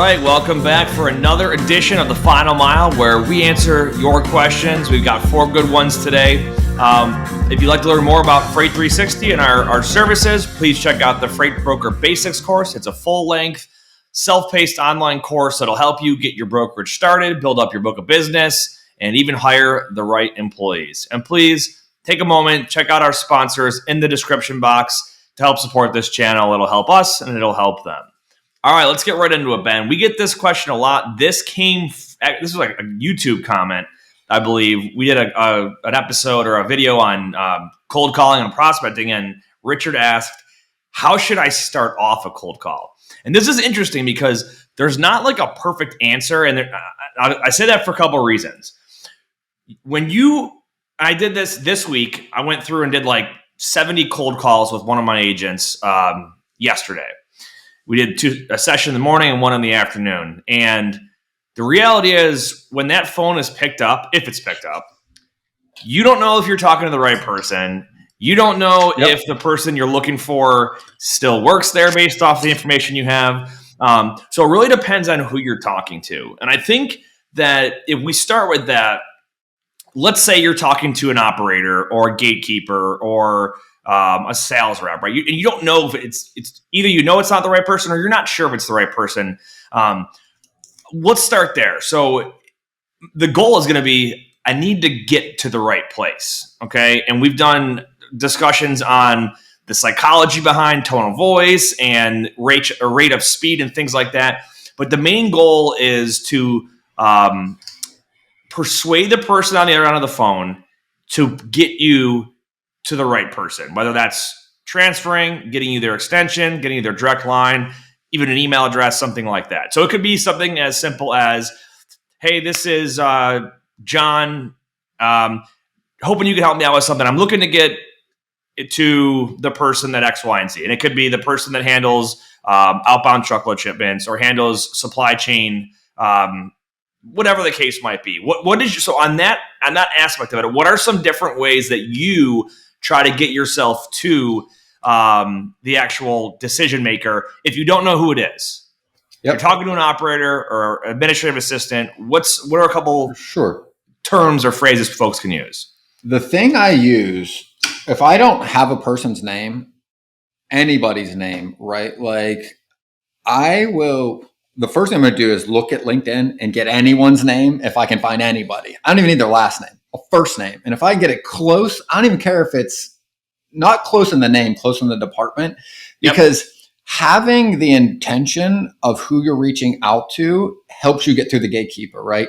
right, welcome back for another edition of The Final Mile where we answer your questions. We've got 4 good ones today. If you'd like to learn more about Freight 360 and our services, please check out the Freight Broker Basics course. It's a full-length, self-paced online course that'll help you get your brokerage started, build up your book of business, and even hire the right employees. And please take a moment, check out our sponsors in the description box to help support this channel. It'll help us and it'll help them. All right, let's get right into it, Ben. We get this question a lot. This is like a YouTube comment, I believe. We did an episode or a video on cold calling and prospecting, and Richard asked, how should I start off a cold call? And this is interesting because there's not like a perfect answer, and I say that for a couple of reasons. I did this week, I went through and did like 70 cold calls with one of my agents yesterday. We did a session in the morning and one in the afternoon. And the reality is when that phone is picked up, if it's picked up, you don't know if you're talking to the right person. You don't know if the person you're looking for still works there based off the information you have. So it really depends on who you're talking to. And I think that if we start with that, let's say you're talking to an operator or a gatekeeper or a sales rep, right? And you don't know if it's either it's not the right person or you're not sure if it's the right person. Let's start there. So the goal is going to be, I need to get to the right place, okay? And we've done discussions on the psychology behind tone of voice and rate of speed and things like that. But the main goal is to persuade the person on the other end of the phone to get you to the right person, whether that's transferring, getting you their extension, getting you their direct line, even an email address, something like that. So it could be something as simple as, hey, this is John, hoping you can help me out with something. I'm looking to get it to the person that X, Y, and Z. And it could be the person that handles outbound truckload shipments or handles supply chain, whatever the case might be. So on that aspect of it, what are some different ways that you try to get yourself to the actual decision maker if you don't know who it is? Yep. You're talking to an operator or administrative assistant. What are a couple terms or phrases folks can use? The thing I use, if I don't have a person's name, anybody's name, right? Like the first thing I'm going to do is look at LinkedIn and get anyone's name if I can find anybody. I don't even need their last name, a first name. And if I get it close, I don't even care if it's not close in the name, close in the department, because having the intention of who you're reaching out to helps you get through the gatekeeper, right?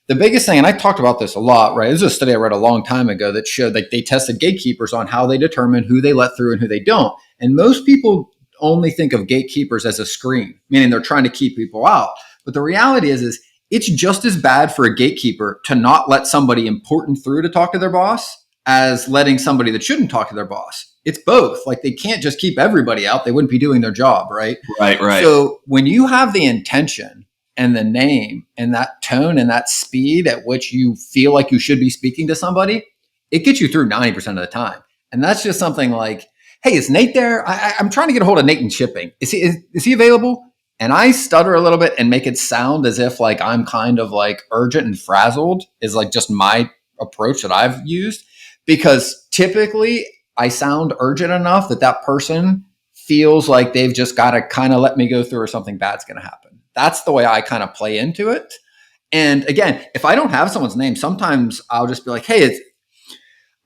The biggest thing, and I talked about this a lot, right? This is a study I read a long time ago that showed like they tested gatekeepers on how they determine who they let through and who they don't. And most people only think of gatekeepers as a screen, meaning they're trying to keep people out. But the reality is it's just as bad for a gatekeeper to not let somebody important through to talk to their boss as letting somebody that shouldn't talk to their boss. It's both. Like they can't just keep everybody out. They wouldn't be doing their job, right? Right. So when you have the intention and the name and that tone and that speed at which you feel like you should be speaking to somebody, it gets you through 90% of the time. And that's just something like, hey, is Nate there? I'm trying to get a hold of Nate in shipping. Is he available? And I stutter a little bit and make it sound as if like I'm kind of like urgent and frazzled is like just my approach that I've used, because typically I sound urgent enough that person feels like they've just got to kind of let me go through or something bad's going to happen. That's the way I kind of play into it. And again, if I don't have someone's name, sometimes I'll just be like, hey,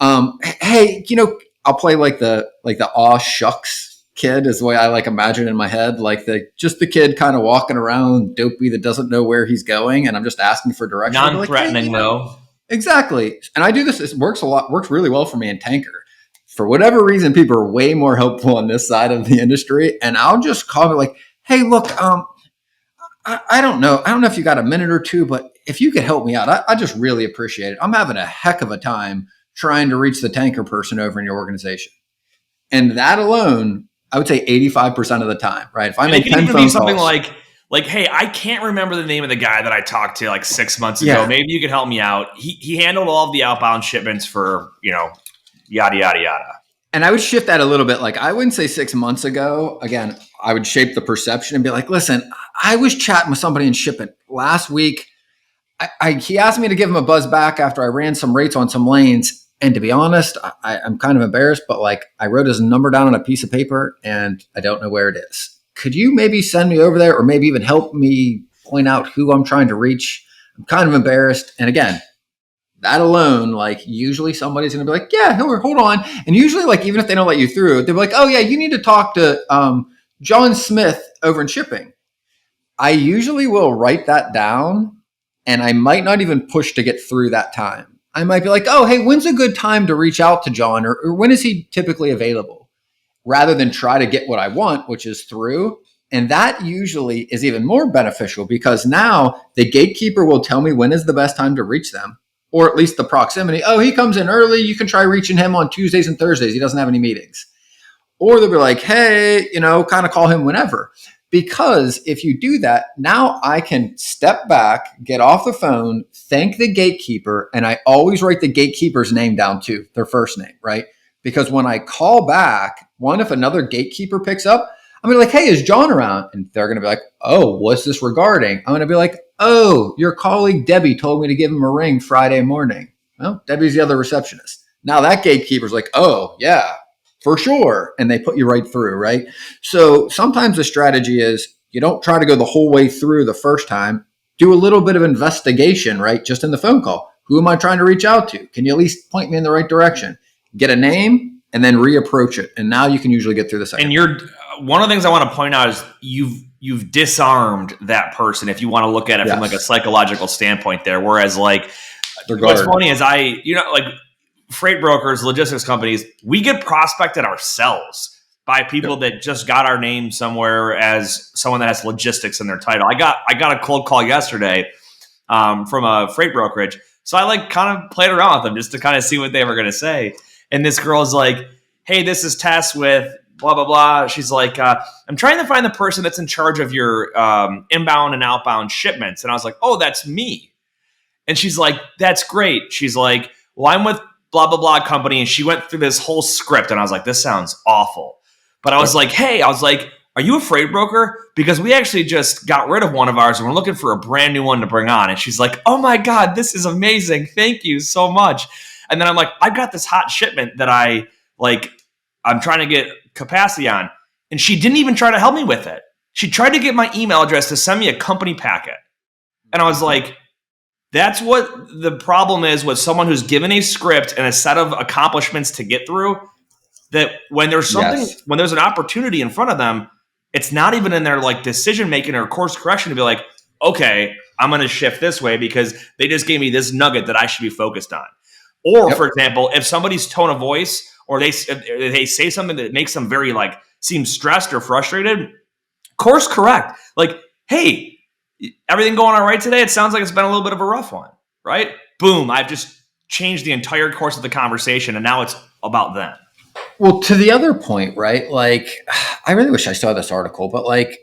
I'll play like the aw shucks kid is the way I like imagine in my head, like the kid kind of walking around dopey that doesn't know where he's going, and I'm just asking for direction. Non-threatening though. Exactly. And I do this. It works really well for me in tanker. For whatever reason, people are way more helpful on this side of the industry, and I'll just call it like, hey, look, I don't know if you got a minute or two, but if you could help me out, I just really appreciate it. I'm having a heck of a time trying to reach the tanker person over in your organization. And that alone, I would say 85% of the time, right? If I make 10 phone calls. Something like, hey, I can't remember the name of the guy that I talked to like 6 months ago. Maybe you could help me out. He handled all of the outbound shipments for, yada, yada, yada. And I would shift that a little bit. Like I wouldn't say 6 months ago. Again, I would shape the perception and be like, listen, I was chatting with somebody in shipping last week. He asked me to give him a buzz back after I ran some rates on some lanes. And to be honest, I'm kind of embarrassed, but like I wrote his number down on a piece of paper and I don't know where it is. Could you maybe send me over there or maybe even help me point out who I'm trying to reach? I'm kind of embarrassed. And again, that alone, like usually somebody's going to be like, yeah, hold on. And usually like, even if they don't let you through, they'll be like, oh yeah, you need to talk to John Smith over in shipping. I usually will write that down and I might not even push to get through that time. I might be like, oh, hey, when's a good time to reach out to John or when is he typically available? Rather than try to get what I want, which is through. And that usually is even more beneficial because now the gatekeeper will tell me when is the best time to reach them. Or at least the proximity. Oh, he comes in early. You can try reaching him on Tuesdays and Thursdays. He doesn't have any meetings. Or they'll be like, hey, kind of call him whenever. Because if you do that, now I can step back, get off the phone, thank the gatekeeper. And I always write the gatekeeper's name down too, their first name, right? Because when I call back, if another gatekeeper picks up, I'm going to be like, hey, is John around? And they're going to be like, oh, what's this regarding? I'm going to be like, oh, your colleague Debbie told me to give him a ring Friday morning. Well, Debbie's the other receptionist. Now that gatekeeper's like, oh, yeah, for sure. And they put you right through, right? So sometimes the strategy is you don't try to go the whole way through the first time. Do a little bit of investigation, right? Just in the phone call. Who am I trying to reach out to? Can you at least point me in the right direction? Get a name and then reapproach it. And now you can usually get through the second. And one of the things I want to point out is you've disarmed that person if you want to look at it from like a psychological standpoint there. Whereas like what's funny is like freight brokers, logistics companies, we get prospected ourselves by people that just got our name somewhere as someone that has logistics in their title. I got a cold call yesterday from a freight brokerage. So I like kind of played around with them just to kind of see what they were going to say. And this girl's like, hey, this is Tess with blah, blah, blah. She's like, I'm trying to find the person that's in charge of your inbound and outbound shipments. And I was like, oh, that's me. And she's like, that's great. She's like, well, I'm with blah, blah, blah company. And she went through this whole script. And I was like, this sounds awful. But I was like, hey, are you a freight broker? Because we actually just got rid of one of ours and we're looking for a brand new one to bring on. And she's like, oh my God, this is amazing. Thank you so much. And then I'm like, I've got this hot shipment that I'm trying to get capacity on. And she didn't even try to help me with it. She tried to get my email address to send me a company packet. And I was like, that's what the problem is with someone who's given a script and a set of accomplishments to get through, that when there's something, when there's an opportunity in front of them, it's not even in their like decision making or course correction to be like, okay, I'm going to shift this way because they just gave me this nugget that I should be focused on. Or for example, if somebody's tone of voice or they say something that makes them very like seem stressed or frustrated, course correct. Like, hey, everything going all right today? It sounds like it's been a little bit of a rough one, right? Boom, I've just changed the entire course of the conversation and now it's about them. Well, to the other point, right? Like, I really wish I saw this article, but like,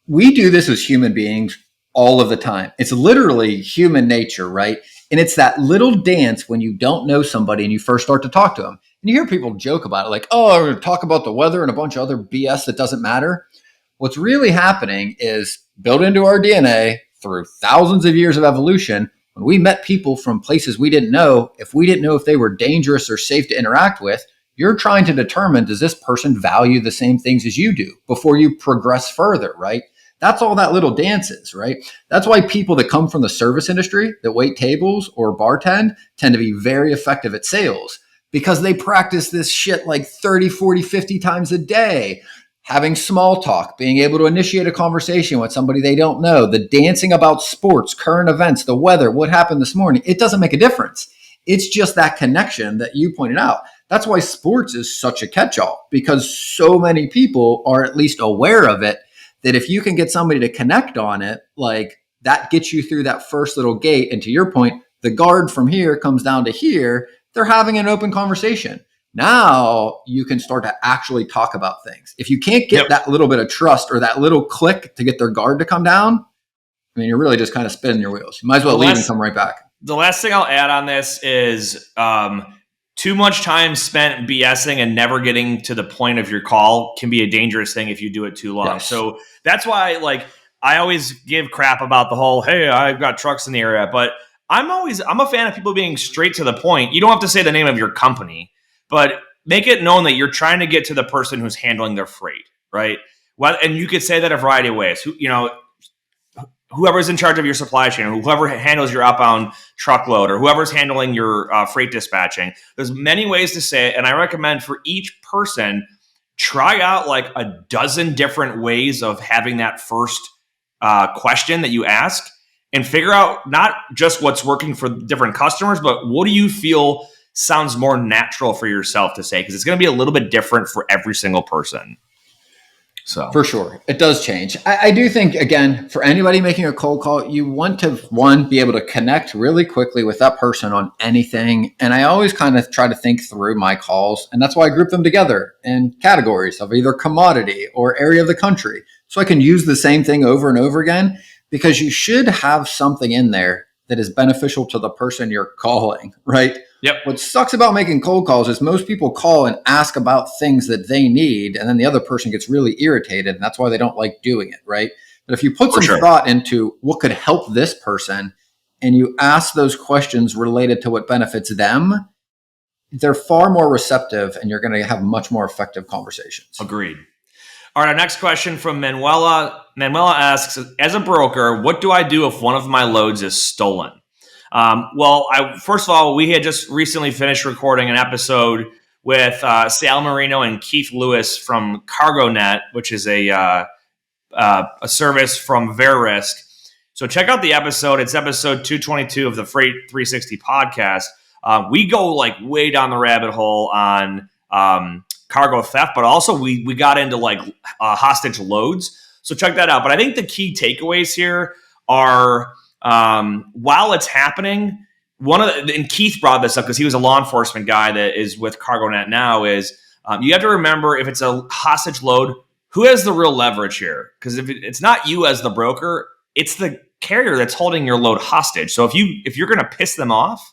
we do this as human beings all of the time. It's literally human nature, right? And it's that little dance when you don't know somebody and you first start to talk to them. And you hear people joke about it like, oh, we're going to talk about the weather and a bunch of other BS that doesn't matter. What's really happening is built into our DNA through thousands of years of evolution. When we met people from places we didn't know, if we didn't know if they were dangerous or safe to interact with, you're trying to determine, does this person value the same things as you do before you progress further, right? That's all that little dance is, right? That's why people that come from the service industry that wait tables or bartend tend to be very effective at sales because they practice this shit like 30, 40, 50 times a day. Having small talk, being able to initiate a conversation with somebody they don't know, the dancing about sports, current events, the weather, what happened this morning, it doesn't make a difference. It's just that connection that you pointed out. That's why sports is such a catch-all because so many people are at least aware of it, that if you can get somebody to connect on it, like that gets you through that first little gate. And to your point, the guard from here comes down to here. They're having an open conversation. Now you can start to actually talk about things. If you can't get that little bit of trust or that little click to get their guard to come down, I mean, you're really just kind of spinning your wheels. You might as well leave and come right back. The last thing I'll add on this is too much time spent BSing and never getting to the point of your call can be a dangerous thing if you do it too long. Yes. So that's why, like, I always give crap about the whole, hey, I've got trucks in the area, but I'm a fan of people being straight to the point. You don't have to say the name of your company, but make it known that you're trying to get to the person who's handling their freight, right? Well, and you could say that a variety of ways. Whoever's in charge of your supply chain, or whoever handles your outbound truckload, or whoever's handling your freight dispatching. There's many ways to say it, and I recommend for each person, try out like a dozen different ways of having that first question that you ask, and figure out not just what's working for different customers, but what do you feel sounds more natural for yourself to say, because it's going to be a little bit different for every single person. So for sure, it does change. I do think, again, for anybody making a cold call, you want to, one, be able to connect really quickly with that person on anything. And I always kind of try to think through my calls. And that's why I group them together in categories of either commodity or area of the country. So I can use the same thing over and over again, because you should have something in there that is beneficial to the person you're calling, right? Yep. What sucks about making cold calls is most people call and ask about things that they need, and then the other person gets really irritated, and that's why they don't like doing it, right? But if you put some thought into what could help this person, and you ask those questions related to what benefits them, they're far more receptive, and you're going to have much more effective conversations. Agreed. All right, our next question from Manuela. Manuela asks, as a broker, what do I do if one of my loads is stolen? First of all, we had just recently finished recording an episode with Sal Marino and Keith Lewis from CargoNet, which is a service from Verisk. So check out the episode. It's episode 222 of the Freight 360 podcast. We go like way down the rabbit hole on cargo theft, but also we got into like hostage loads. So check that out. But I think the key takeaways here are, while it's happening, and Keith brought this up because he was a law enforcement guy that is with CargoNet now, is you have to remember, if it's a hostage load, who has the real leverage here? Because if it's not you as the broker, it's the carrier that's holding your load hostage. So if you're going to piss them off,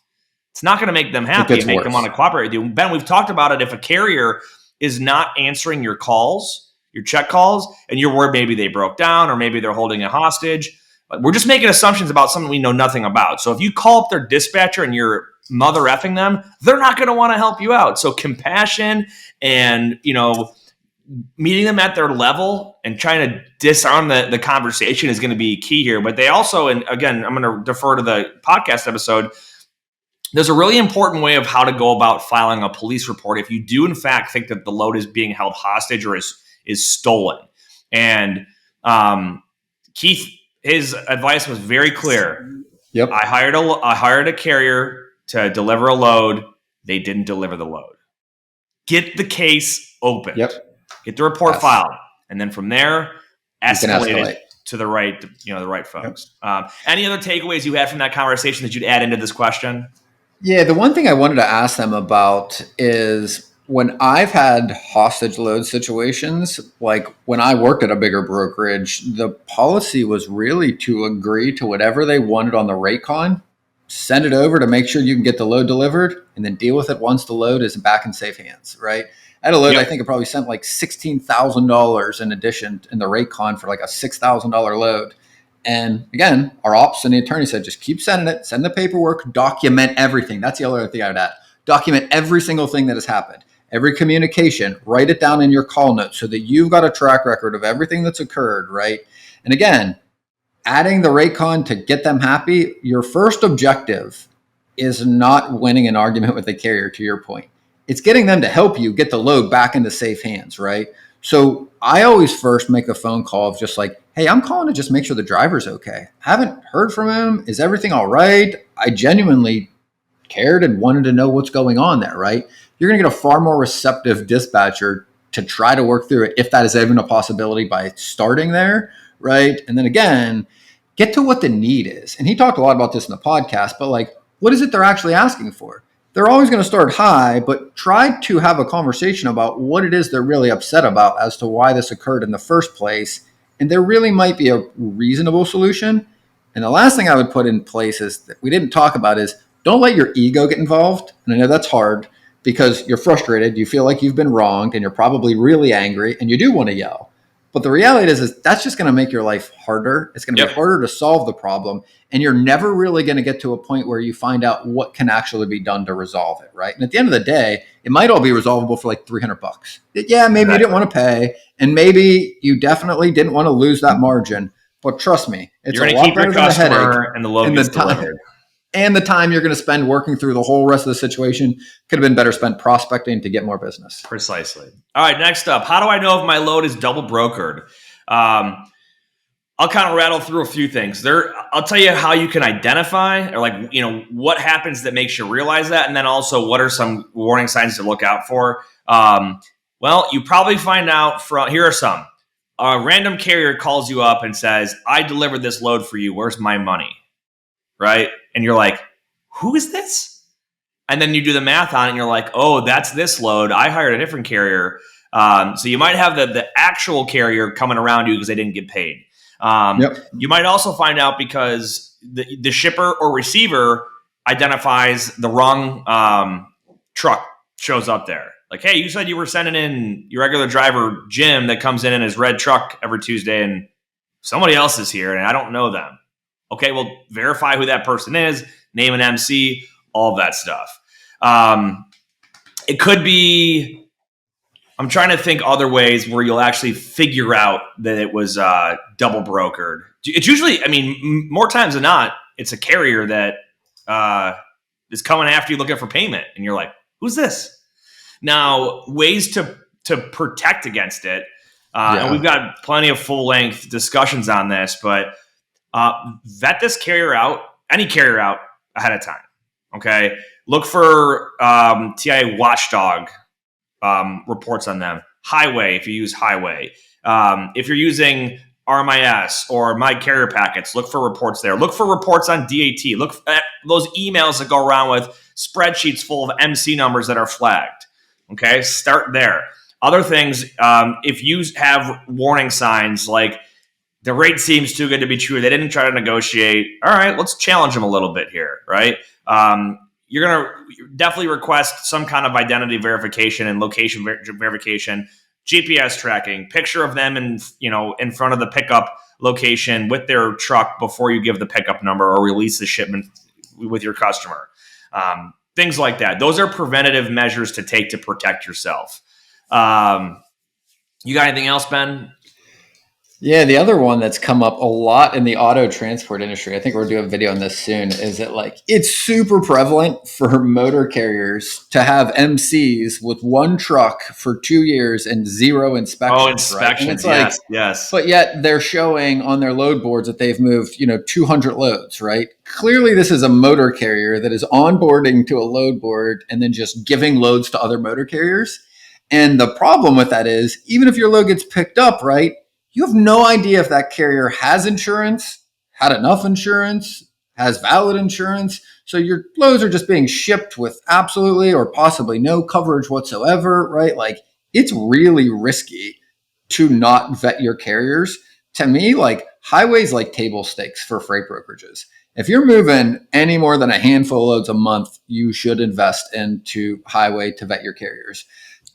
it's not going to make them happy and make them want to cooperate with you. Ben, we've talked about it. If a carrier is not answering your calls, your check calls, and you're worried maybe they broke down or maybe they're holding a hostage, we're just making assumptions about something we know nothing about. So if you call up their dispatcher and you're mother effing them, they're not going to want to help you out. So compassion and, meeting them at their level and trying to disarm the conversation is going to be key here. But they also, and again, I'm going to defer to the podcast episode, there's a really important way of how to go about filing a police report if you do in fact think that the load is being held hostage or is stolen. And Keith, his advice was very clear. Yep. I hired a carrier to deliver a load. They didn't deliver the load. Get the case opened. Yep. Get the report filed, and then from there, escalate it to the right, the right folks. Yep. Any other takeaways you had from that conversation that you'd add into this question? Yeah, the one thing I wanted to ask them about is, when I've had hostage load situations, like when I worked at a bigger brokerage, the policy was really to agree to whatever they wanted on the rate con, send it over to make sure you can get the load delivered, and then deal with it once the load is back in safe hands, right? I had a load, I think it probably sent like $16,000 in addition in the rate con for like a $6,000 load. And again, our ops and the attorney said, just keep sending it, send the paperwork, document everything. That's the other thing I'd add. Document every single thing that has happened. Every communication, write it down in your call notes so that you've got a track record of everything that's occurred, right? And again, adding the rate con to get them happy, your first objective is not winning an argument with the carrier, to your point. It's getting them to help you get the load back into safe hands, right? So I always first make a phone call of just like, hey, I'm calling to just make sure the driver's okay. Haven't heard from him. Is everything all right? I genuinely cared and wanted to know what's going on there, right? You're going to get a far more receptive dispatcher to try to work through it, if that is even a possibility, by starting there, right? And then again, get to what the need is. And he talked a lot about this in the podcast, but like, what is it they're actually asking for? They're always going to start high, but try to have a conversation about what it is they're really upset about as to why this occurred in the first place. And there really might be a reasonable solution. And the last thing I would put in place is, that we didn't talk about, is don't let your ego get involved. And I know that's hard, because you're frustrated, you feel like you've been wronged, and you're probably really angry, and you do want to yell. But the reality is that's just going to make your life harder. It's going to be harder to solve the problem, and you're never really going to get to a point where you find out what can actually be done to resolve it, right? And at the end of the day, it might all be resolvable for like $300. Yeah, maybe you didn't want to pay, and maybe you definitely didn't want to lose that margin. But trust me, it's a lot better than the headache and the load gets delivered. And the time you're going to spend working through the whole rest of the situation could have been better spent prospecting to get more business. Precisely. All right, next up, how do I know if my load is double brokered? I'll kind of rattle through a few things. I'll tell you how you can identify, or like, what happens that makes you realize that, and then also what are some warning signs to look out for. Well, you probably find out here are some. A random carrier calls you up and says, I delivered this load for you. Where's my money? Right? And you're like, who is this? And then you do the math on it and you're like, oh, that's this load. I hired a different carrier. So you might have the actual carrier coming around you because they didn't get paid. You might also find out because the shipper or receiver identifies the wrong truck, shows up there. Like, hey, you said you were sending in your regular driver, Jim, that comes in his red truck every Tuesday, and somebody else is here and I don't know them. Okay, well, verify who that person is, name an MC, all of that stuff. It could be, I'm trying to think other ways where you'll actually figure out that it was double brokered. It's usually, more times than not, it's a carrier that is coming after you looking for payment. And you're like, who's this? Now, ways to protect against it. And we've got plenty of full-length discussions on this, but vet this carrier out, any carrier out ahead of time. Okay. Look for TIA watchdog reports on them. Highway, if you use Highway. If you're using RMIS or My Carrier Packets, look for reports there. Look for reports on DAT. Look at those emails that go around with spreadsheets full of MC numbers that are flagged. Okay. Start there. Other things, if you have warning signs like the rate seems too good to be true, they didn't try to negotiate. All right, let's challenge them a little bit here, right? You're going to definitely request some kind of identity verification and location verification, GPS tracking, picture of them in front of the pickup location with their truck before you give the pickup number or release the shipment with your customer. Things like that. Those are preventative measures to take to protect yourself. You got anything else, Ben? Yeah, the other one that's come up a lot in the auto transport industry, I think we'll do a video on this soon, is that it's super prevalent for motor carriers to have MCs with one truck for 2 years and 0 inspections. Oh, inspections, right? And it's yes. But yet they're showing on their load boards that they've moved, 200 loads, right? Clearly this is a motor carrier that is onboarding to a load board and then just giving loads to other motor carriers. And the problem with that is, even if your load gets picked up, right, you have no idea if that carrier has insurance, had enough insurance, has valid insurance. So your loads are just being shipped with absolutely or possibly no coverage whatsoever, right? It's really risky to not vet your carriers. To me, Highway's like table stakes for freight brokerages. If you're moving any more than a handful of loads a month, you should invest into Highway to vet your carriers.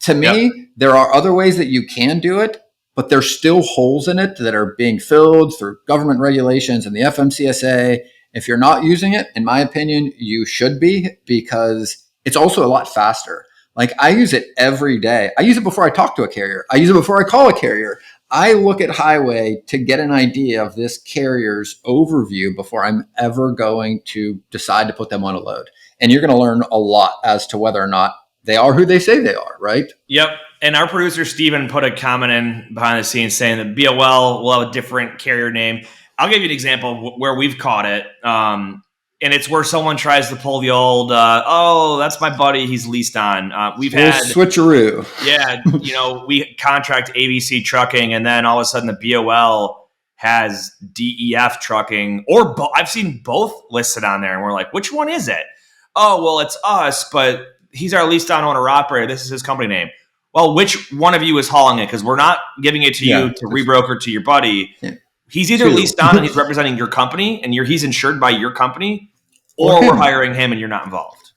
To me, there are other ways that you can do it, but there's still holes in it that are being filled through government regulations and the FMCSA. If you're not using it, in my opinion, you should be, because it's also a lot faster. I use it every day. I use it before I talk to a carrier. I use it before I call a carrier. I look at Highway to get an idea of this carrier's overview before I'm ever going to decide to put them on a load. And you're going to learn a lot as to whether or not they are who they say they are, right? Yep. And our producer, Steven, put a comment in behind the scenes saying that BOL will have a different carrier name. I'll give you an example of where we've caught it. And it's where someone tries to pull the old, that's my buddy, he's leased on. We've had switcheroo. Yeah. We contract ABC Trucking, and then all of a sudden the BOL has DEF Trucking, or I've seen both listed on there. And we're like, which one is it? Oh, well, it's us, but he's our leased on owner operator. This is his company name. Well, which one of you is hauling it? Because we're not giving it to you to rebroker to your buddy. Yeah. He's either leased on and he's representing your company and he's insured by your company, or we're hiring him and you're not involved.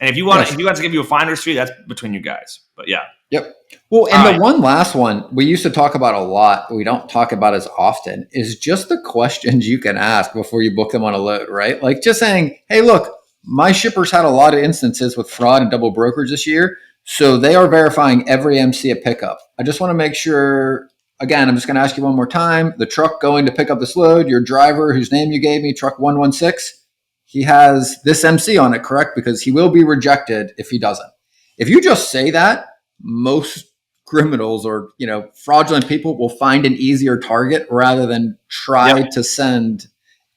And if you want, if you guys to give you a finder's fee, that's between you guys. But yeah. Yep. Well, and the one last one we used to talk about a lot, we don't talk about as often, is just the questions you can ask before you book them on a load, right? Like just saying, hey, look, my shippers had a lot of instances with fraud and double brokerage this year. So they are verifying every MC at pickup. I just want to make sure, again, I'm just going to ask you one more time. The truck going to pick up this load, your driver whose name you gave me, truck 116, he has this MC on it, correct? Because he will be rejected if he doesn't. If you just say that, most criminals or fraudulent people will find an easier target rather than try to send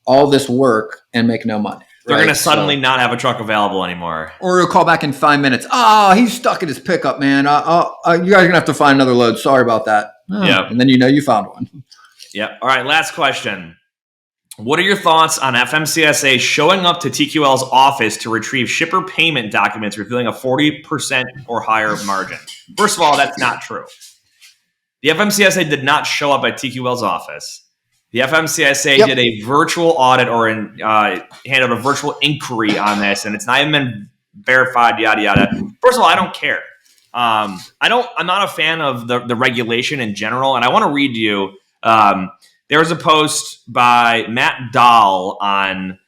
all this work and make no money. They're going to suddenly not have a truck available anymore. Or you'll call back in 5 minutes. Oh, he's stuck at his pickup, man. You guys are going to have to find another load. Sorry about that. Yeah. And then you found one. Yeah. All right. Last question. What are your thoughts on FMCSA showing up to TQL's office to retrieve shipper payment documents revealing a 40% or higher margin? First of all, that's not true. The FMCSA did not show up at TQL's office. The FMCSA did a virtual audit or handled a virtual inquiry on this, and it's not even been verified, yada, yada. First of all, I don't care. I'm not a fan of the regulation in general, and I want to read to you there was a post by Matt Dahl on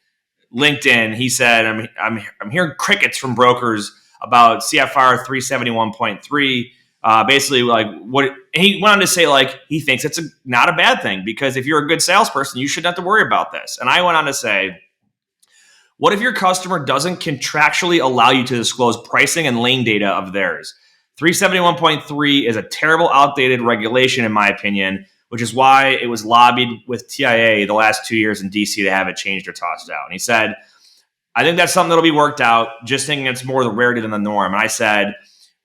LinkedIn. He said, I'm hearing crickets from brokers about CFR 371.3. Basically, like what he went on to say, like he thinks it's not a bad thing because if you're a good salesperson, you shouldn't have to worry about this. And I went on to say, what if your customer doesn't contractually allow you to disclose pricing and lane data of theirs? 371.3 is a terrible, outdated regulation, in my opinion, which is why it was lobbied with TIA the last 2 years in DC to have it changed or tossed out. And he said, I think that's something that'll be worked out, just thinking it's more the rarity than the norm. And I said,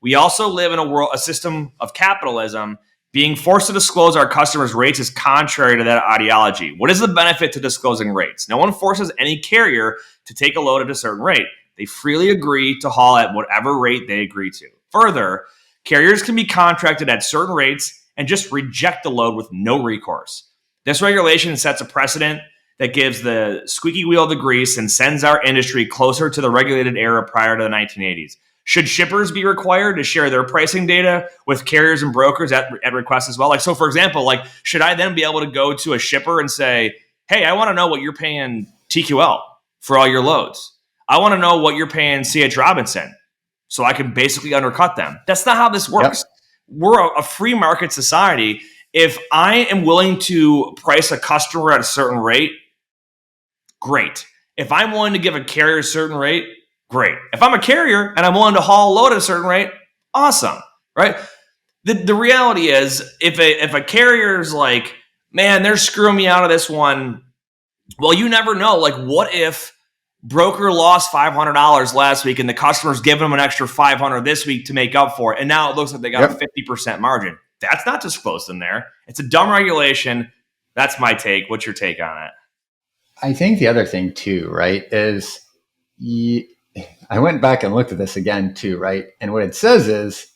we also live in a system of capitalism. Being forced to disclose our customers' rates is contrary to that ideology. What is the benefit to disclosing rates? No one forces any carrier to take a load at a certain rate. They freely agree to haul at whatever rate they agree to. Further, carriers can be contracted at certain rates and just reject the load with no recourse. This regulation sets a precedent that gives the squeaky wheel the grease and sends our industry closer to the regulated era prior to the 1980s. Should shippers be required to share their pricing data with carriers and brokers at request as well? Like, so for example, like, should I then be able to go to a shipper and say, hey, I want to know what you're paying TQL for all your loads. I want to know what you're paying CH Robinson so I can basically undercut them. That's not how this works. Yep. We're a free market society. If I am willing to price a customer at a certain rate, great. If I'm willing to give a carrier a certain rate, great. If I'm a carrier and I'm willing to haul a load at a certain rate, awesome, right? The reality is, if a carrier's like, man, they're screwing me out of this one, well, you never know. Like, what if broker lost $500 last week and the customer's giving them an extra $500 this week to make up for it, and now it looks like they got a 50% margin? That's not disclosed in there. It's a dumb regulation. That's my take. What's your take on it? I think the other thing too, right, is I went back and looked at this again too, right? And what it says is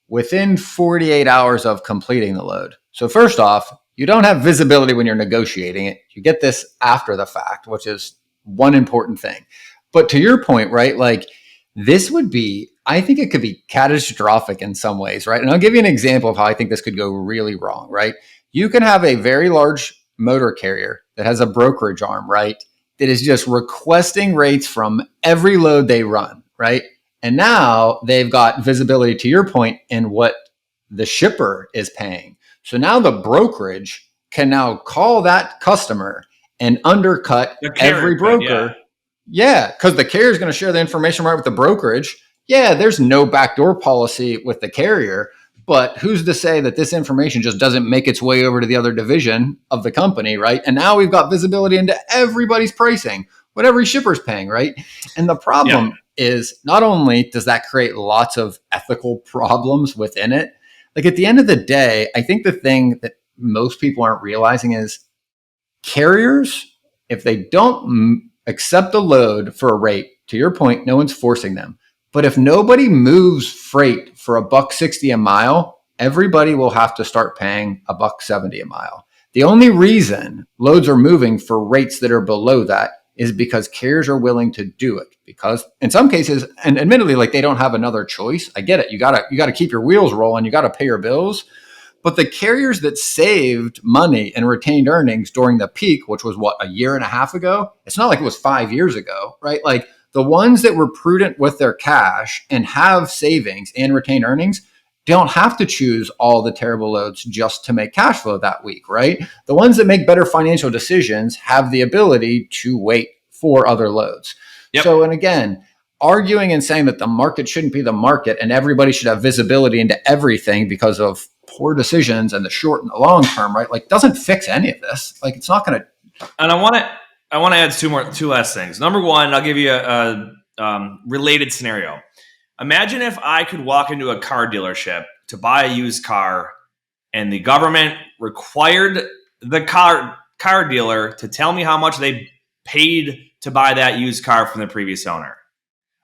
within 48 hours of completing the load. So first off, you don't have visibility when you're negotiating it. You get this after the fact, which is one important thing. But to your point, right, like this would be, I think it could be catastrophic in some ways, right? And I'll give you an example of how I think this could go really wrong, right? You can have a very large motor carrier that has a brokerage arm, right, that is just requesting rates from every load they run, right? And now they've got visibility, to your point, in what the shipper is paying. So now the brokerage can now call that customer and undercut every broker. Yeah, because the carrier is going to share the information right with the brokerage. Yeah, there's no backdoor policy with the carrier, but who's to say that this information just doesn't make its way over to the other division of the company, right? And now we've got visibility into everybody's pricing, what every shipper's paying, right? And the problem is not only does that create lots of ethical problems within it, like at the end of the day, I think the thing that most people aren't realizing is carriers, if they don't accept a load for a rate, to your point, no one's forcing them. But if nobody moves freight for $1.60 a mile, everybody will have to start paying $1.70 a mile. The only reason loads are moving for rates that are below that is because carriers are willing to do it, because in some cases, and admittedly, like, they don't have another choice. I get it. You gotta keep your wheels rolling. You gotta pay your bills. But the carriers that saved money and retained earnings during the peak, which was a year and a half ago, it's not like it was 5 years ago, right? Like, the ones that were prudent with their cash and have savings and retained earnings don't have to choose all the terrible loads just to make cash flow that week, right? The ones that make better financial decisions have the ability to wait for other loads. Yep. So, and again, arguing and saying that the market shouldn't be the market and everybody should have visibility into everything because of poor decisions in the short and the long term, right? Like, doesn't fix any of this. Like, it's not going to. And I want to add two last things. Number one, I'll give you a related scenario. Imagine if I could walk into a car dealership to buy a used car and the government required the car dealer to tell me how much they paid to buy that used car from the previous owner.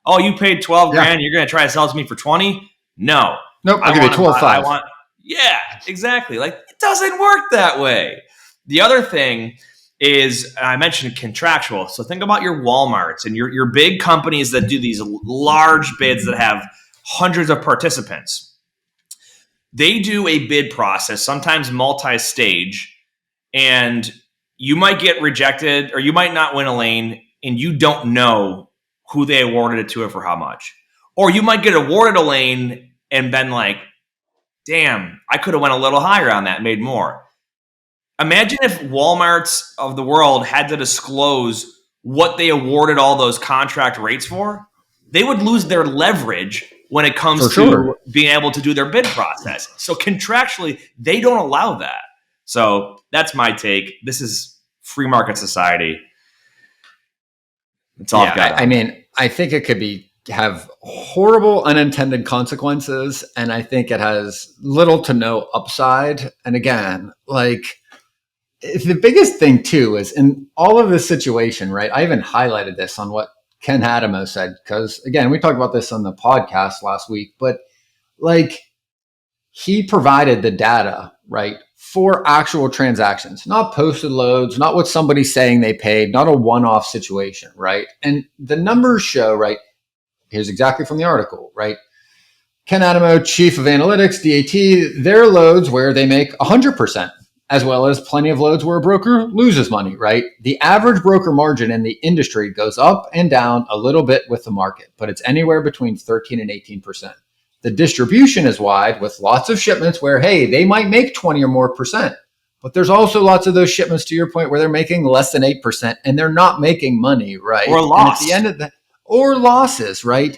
Oh, you paid 12 grand. You're going to try to sell it to me for 20? No. Nope. I'll give you 12.5. Yeah, exactly. Like, it doesn't work that way. The other thing is, I mentioned contractual. So think about your Walmarts and your big companies that do these large bids that have hundreds of participants. They do a bid process, sometimes multi-stage, and you might get rejected or you might not win a lane and you don't know who they awarded it to or for how much. Or you might get awarded a lane and been like, damn, I could have went a little higher on that and made more. Imagine if Walmarts of the world had to disclose what they awarded all those contract rates for. They would lose their leverage when it comes to being able to do their bid process. So contractually, they don't allow that. So that's my take. This is free market society. It's all I've got. I mean, I think it could have horrible unintended consequences, and I think it has little to no upside. And again, like, the biggest thing too is in all of this situation, right? I even highlighted this on what Ken Adamo said, because again, we talked about this on the podcast last week, but like, he provided the data, right, for actual transactions, not posted loads, not what somebody's saying they paid, not a one-off situation, right? And the numbers show, right, here's exactly from the article, right? Ken Adamo, chief of analytics, DAT, their loads where they make 100%, as well as plenty of loads where a broker loses money, right? The average broker margin in the industry goes up and down a little bit with the market, but it's anywhere between 13 and 18%. The distribution is wide with lots of shipments where, hey, they might make 20 or more percent, but there's also lots of those shipments, to your point, where they're making less than 8% and they're not making money, right? Or loss. And at the end of that, or losses, right?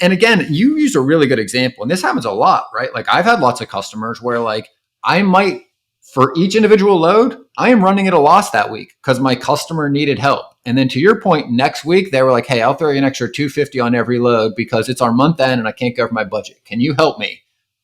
And again, you used a really good example, and this happens a lot, right? Like, I've had lots of customers where, like, I might, for each individual load, I am running at a loss that week because my customer needed help. And then to your point, next week, they were like, hey, I'll throw you an extra $250 on every load because it's our month end and I can't cover my budget. Can you help me?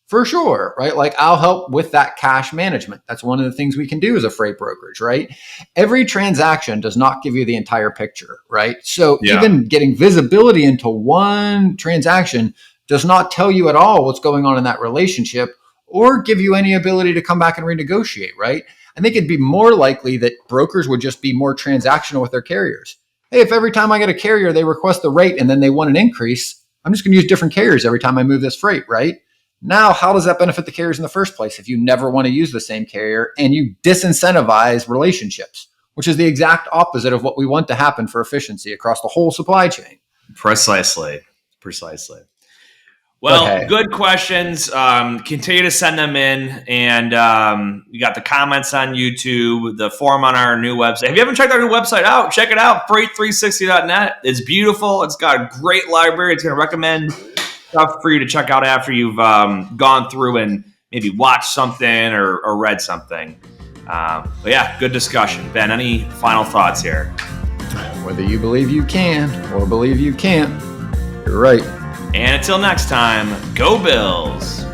For sure, right? Like, I'll help with that cash management. That's one of the things we can do as a freight brokerage, right? Every transaction does not give you the entire picture, right? So even getting visibility into one transaction does not tell you at all what's going on in that relationship or give you any ability to come back and renegotiate, right? I think it'd be more likely that brokers would just be more transactional with their carriers. Hey, if every time I get a carrier, they request the rate and then they want an increase, I'm just going to use different carriers every time I move this freight, right? Now, how does that benefit the carriers in the first place if you never want to use the same carrier and you disincentivize relationships, which is the exact opposite of what we want to happen for efficiency across the whole supply chain? Precisely. Well, Good questions. Continue to send them in. And you got the comments on YouTube, the form on our new website. If you haven't checked our new website out, check it out, freight360.net. It's beautiful. It's got a great library. It's going to recommend stuff for you to check out after you've gone through and maybe watched something or read something. But yeah, good discussion. Ben, any final thoughts here? Whether you believe you can or believe you can't, you're right. And until next time, go Bills.